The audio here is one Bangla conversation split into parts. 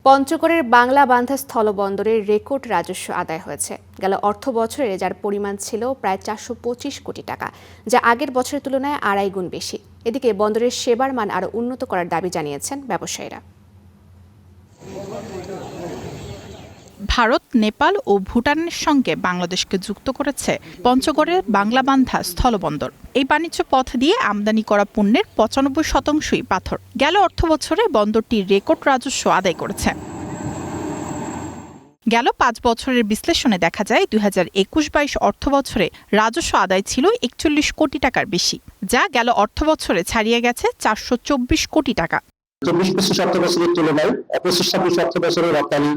পঞ্চগড়ের বাংলা বান্ধা স্থলবন্দরের রেকর্ড রাজস্ব আদায় হয়েছে। গেল অর্থ বছরে যার পরিমাণ ছিল প্রায় 425 কোটি টাকা, যা আগের বছরের তুলনায় 2.5 গুণ বেশি। এদিকে বন্দরের সেবার মান আরও উন্নত করার দাবি জানিয়েছেন ব্যবসায়ীরা। ভারত, নেপাল ও ভুটানের সঙ্গে বাংলাদেশকে যুক্ত করেছে পঞ্চগড়ের বাংলা বান্ধা স্থলবন্দর। এই বাণিজ্য পথ দিয়ে আমদানি করা পণ্যের 95%ই পাথর। গেল অর্থ বছরে বন্দরটি রেকর্ড রাজস্ব আদায় করেছে। গেল 5 বছরের বিশ্লেষণে দেখা যায় 2021-22 অর্থ বছরে রাজস্ব আদায় ছিল 41 কোটি টাকার বেশি, যা গেল অর্থ বছরে ছাড়িয়ে গেছে 424 কোটি টাকা। 24-25 অর্থ বছরের তুলনায় 25-26 অর্থ বছরের রপ্তানি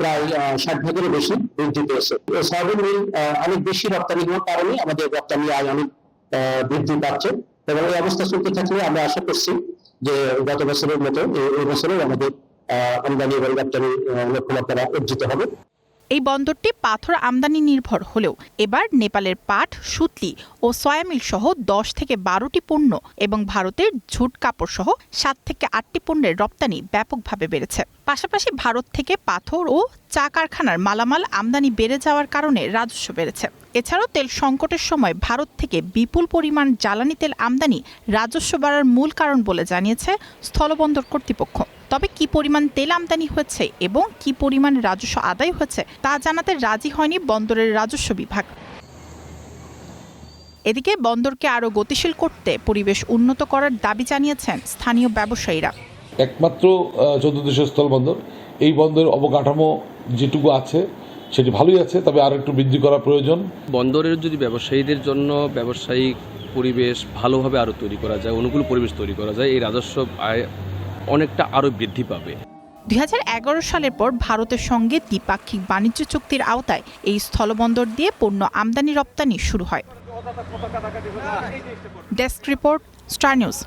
প্রায় 60% বেশি বৃদ্ধি পেয়েছে। সয়াবিন মিল অনেক বেশি রপ্তানি হওয়ার কারণে আমাদের রপ্তানি আয় অনেক বৃদ্ধি পাচ্ছে এবং এই অবস্থা চলতে থাকলে আমরা আশা করছি যে গত বছরের মতো এই বছরেও আমাদের আমদানি এবং রপ্তানি লক্ষ্যমাত্রা অর্জিত হবে। এই বন্দরটি পাথর আমদানি নির্ভর হলেও এবার নেপালের পাট, সুতলি ও সয়ামিল সহ 10 থেকে 12টি পণ্য এবং ভারতের ঝুট কাপড় সহ 7 থেকে 8টি পণ্যের রপ্তানি ব্যাপকভাবে বেড়েছে। পাশাপাশি ভারত থেকে পাথর ও চা কারখানার মালামাল আমদানি বেড়ে যাওয়ার কারণে রাজস্ব বেড়েছে। এছাড়াও তেল সংকটের সময় ভারত থেকে বিপুল পরিমাণ জ্বালানি তেল আমদানি রাজস্ব বাড়ার মূল কারণ বলে জানিয়েছে স্থলবন্দর কর্তৃপক্ষ। তবে কি পরিমাণ তেল আমদানি হয়েছে এবং কি পরিমাণ রাজস্ব আদায় হয়েছে তা জানাতে রাজি হয়নি বন্দরের রাজস্ব বিভাগ। এদিকে বন্দরকে আরও গতিশীল করতে পরিবেশ উন্নত করার দাবি জানিয়েছেন স্থানীয় ব্যবসায়ীরা। একমাত্র 14 দেশের স্থলবন্দর, এই বন্দরের অবকাঠামো যেটুকু আছে সেটি ভালোই আছে, তবে আরো একটু বৃদ্ধি করা প্রয়োজন। বন্দরের যদি ব্যবসায়ীদের জন্য ব্যবসায়িক পরিবেশ ভালোভাবে আরো তৈরি করা যায়, অনুকূল পরিবেশ তৈরি করা যায়, এই রাজস্ব আয় অনেকটা আরো বৃদ্ধি পাবে। 2011 সালের পর ভারতের সঙ্গে দ্বিপাক্ষিক বাণিজ্য চুক্তির আওতায় এই স্থলবন্দর দিয়ে পণ্য আমদানি রপ্তানি শুরু হয়। Desk report, star news.